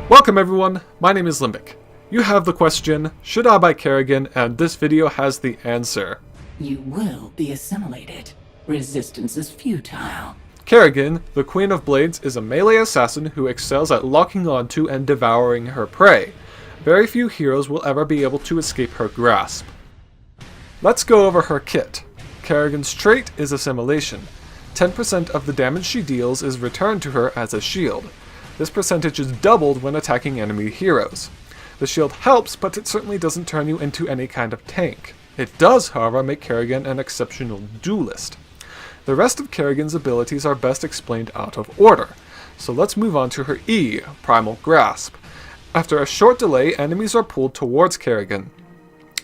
Welcome everyone, my name is Limbic. You have the question, should I buy Kerrigan, and this video has the answer. You will be assimilated. Resistance is futile. Kerrigan, the Queen of Blades, is a melee assassin who excels at locking onto and devouring her prey. Very few heroes will ever be able to escape her grasp. Let's go over her kit. Kerrigan's trait is assimilation. 10% of the damage she deals is returned to her as a shield. This percentage is doubled when attacking enemy heroes. The shield helps, but it certainly doesn't turn you into any kind of tank. It does, however, make Kerrigan an exceptional duelist. The rest of Kerrigan's abilities are best explained out of order, so let's move on to her E, Primal Grasp. After a short delay, enemies are pulled towards Kerrigan.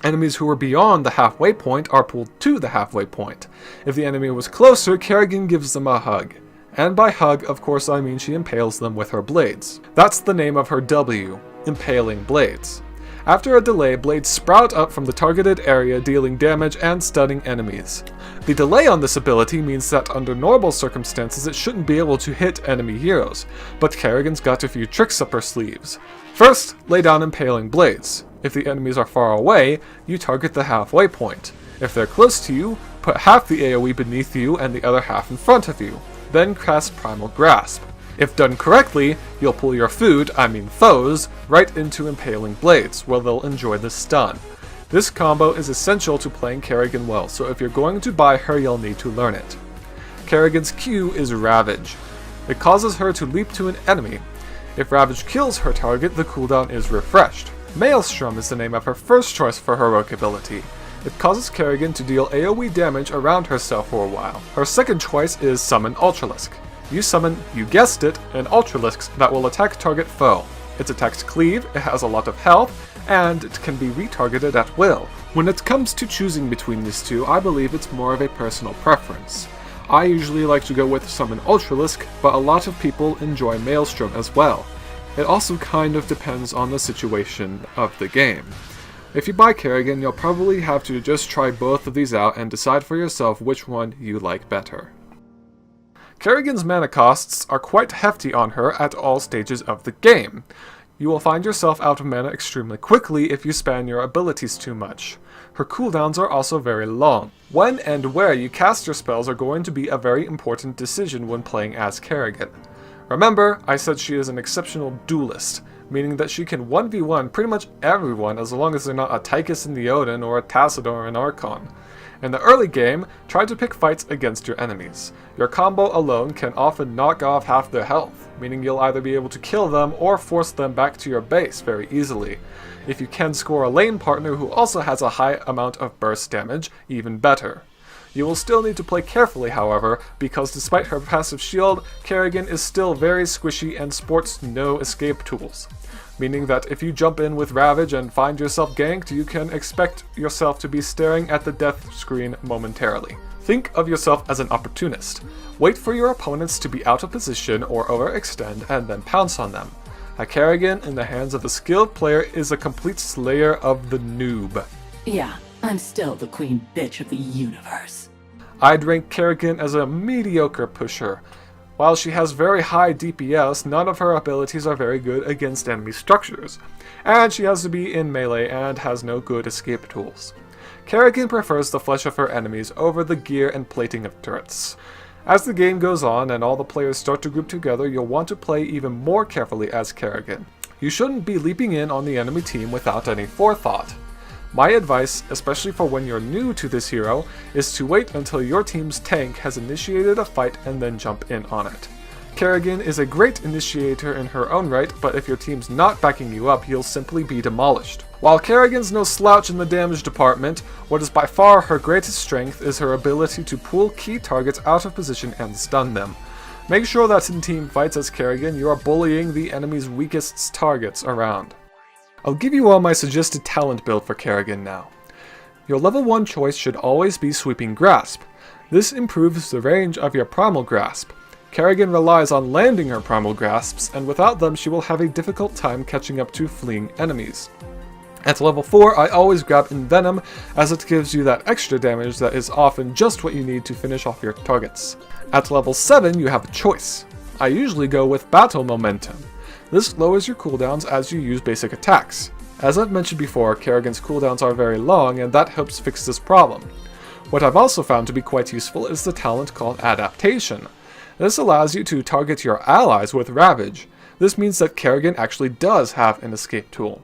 Enemies who are beyond the halfway point are pulled to the halfway point. If the enemy was closer, Kerrigan gives them a hug. And by hug, of course I mean she impales them with her blades. That's the name of her W, Impaling Blades. After a delay, blades sprout up from the targeted area, dealing damage and stunning enemies. The delay on this ability means that under normal circumstances it shouldn't be able to hit enemy heroes, but Kerrigan's got a few tricks up her sleeves. First, lay down Impaling Blades. If the enemies are far away, you target the halfway point. If they're close to you, put half the AoE beneath you and the other half in front of you. Then cast Primal Grasp. If done correctly, you'll pull your foes, right into Impaling Blades, where they'll enjoy the stun. This combo is essential to playing Kerrigan well, so if you're going to buy her, you'll need to learn it. Kerrigan's Q is Ravage. It causes her to leap to an enemy. If Ravage kills her target, the cooldown is refreshed. Maelstrom is the name of her first choice for heroic ability. It causes Kerrigan to deal AoE damage around herself for a while. Her second choice is Summon Ultralisk. You summon, you guessed it, an Ultralisk that will attack target foe. Its attacks cleave, it has a lot of health, and it can be retargeted at will. When it comes to choosing between these two, I believe it's more of a personal preference. I usually like to go with Summon Ultralisk, but a lot of people enjoy Maelstrom as well. It also kind of depends on the situation of the game. If you buy Kerrigan, you'll probably have to just try both of these out and decide for yourself which one you like better. Kerrigan's mana costs are quite hefty on her at all stages of the game. You will find yourself out of mana extremely quickly if you spam your abilities too much. Her cooldowns are also very long. When and where you cast your spells are going to be a very important decision when playing as Kerrigan. Remember, I said she is an exceptional duelist, meaning that she can 1v1 pretty much everyone as long as they're not a Tychus in the Odin or a Tacit or an Archon. In the early game, try to pick fights against your enemies. Your combo alone can often knock off half their health, meaning you'll either be able to kill them or force them back to your base very easily. If you can score a lane partner who also has a high amount of burst damage, even better. You will still need to play carefully, however, because despite her passive shield, Kerrigan is still very squishy and sports no escape tools. Meaning that if you jump in with Ravage and find yourself ganked, you can expect yourself to be staring at the death screen momentarily. Think of yourself as an opportunist. Wait for your opponents to be out of position or overextend and then pounce on them. A Kerrigan in the hands of a skilled player is a complete slayer of the noob. Yeah, I'm still the queen bitch of the universe. I'd rank Kerrigan as a mediocre pusher. While she has very high DPS, none of her abilities are very good against enemy structures, and she has to be in melee and has no good escape tools. Kerrigan prefers the flesh of her enemies over the gear and plating of turrets. As the game goes on and all the players start to group together, you'll want to play even more carefully as Kerrigan. You shouldn't be leaping in on the enemy team without any forethought. My advice, especially for when you're new to this hero, is to wait until your team's tank has initiated a fight and then jump in on it. Kerrigan is a great initiator in her own right, but if your team's not backing you up, you'll simply be demolished. While Kerrigan's no slouch in the damage department, what is by far her greatest strength is her ability to pull key targets out of position and stun them. Make sure that in team fights as Kerrigan, you are bullying the enemy's weakest targets around. I'll give you all my suggested talent build for Kerrigan now. Your level 1 choice should always be Sweeping Grasp. This improves the range of your Primal Grasp. Kerrigan relies on landing her Primal Grasps, and without them she will have a difficult time catching up to fleeing enemies. At level 4, I always grab Envenom, as it gives you that extra damage that is often just what you need to finish off your targets. At level 7, you have a choice. I usually go with Battle Momentum. This lowers your cooldowns as you use basic attacks. As I've mentioned before, Kerrigan's cooldowns are very long, and that helps fix this problem. What I've also found to be quite useful is the talent called Adaptation. This allows you to target your allies with Ravage. This means that Kerrigan actually does have an escape tool.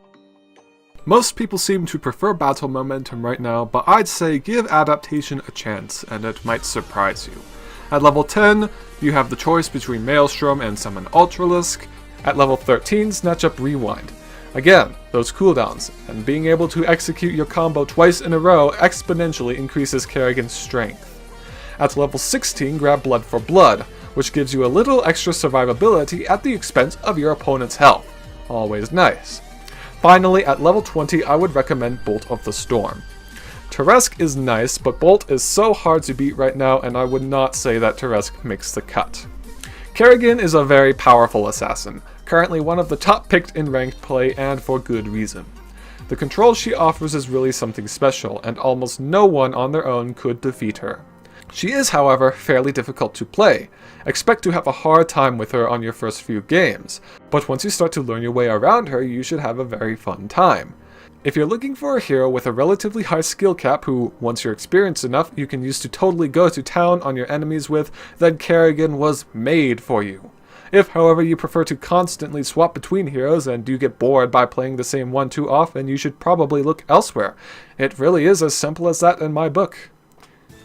Most people seem to prefer battle momentum right now, but I'd say give Adaptation a chance, and it might surprise you. At level 10, you have the choice between Maelstrom and Summon Ultralisk. At level 13, snatch up Rewind. Again, those cooldowns, and being able to execute your combo twice in a row exponentially increases Kerrigan's strength. At level 16, grab Blood for Blood, which gives you a little extra survivability at the expense of your opponent's health. Always nice. Finally, at level 20, I would recommend Bolt of the Storm. Teresk is nice, but Bolt is so hard to beat right now, and I would not say that Teresk makes the cut. Kerrigan is a very powerful assassin, currently one of the top picked in ranked play, and for good reason. The control she offers is really something special, and almost no one on their own could defeat her. She is, however, fairly difficult to play. Expect to have a hard time with her on your first few games, but once you start to learn your way around her, you should have a very fun time. If you're looking for a hero with a relatively high skill cap who, once you're experienced enough, you can use to totally go to town on your enemies with, then Kerrigan was made for you. If, however, you prefer to constantly swap between heroes and do get bored by playing the same one too often, you should probably look elsewhere. It really is as simple as that in my book.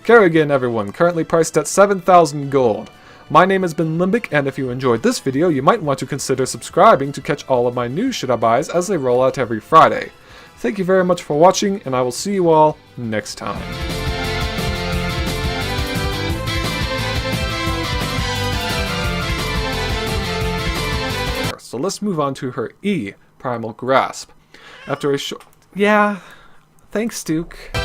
Kerrigan, everyone, currently priced at 7,000 gold. My name has been Limbic, and if you enjoyed this video, you might want to consider subscribing to catch all of my new shitabuys as they roll out every Friday. Thank you very much for watching, and I will see you all next time. So let's move on to her E, Primal Grasp. After a short... Yeah, thanks, Duke.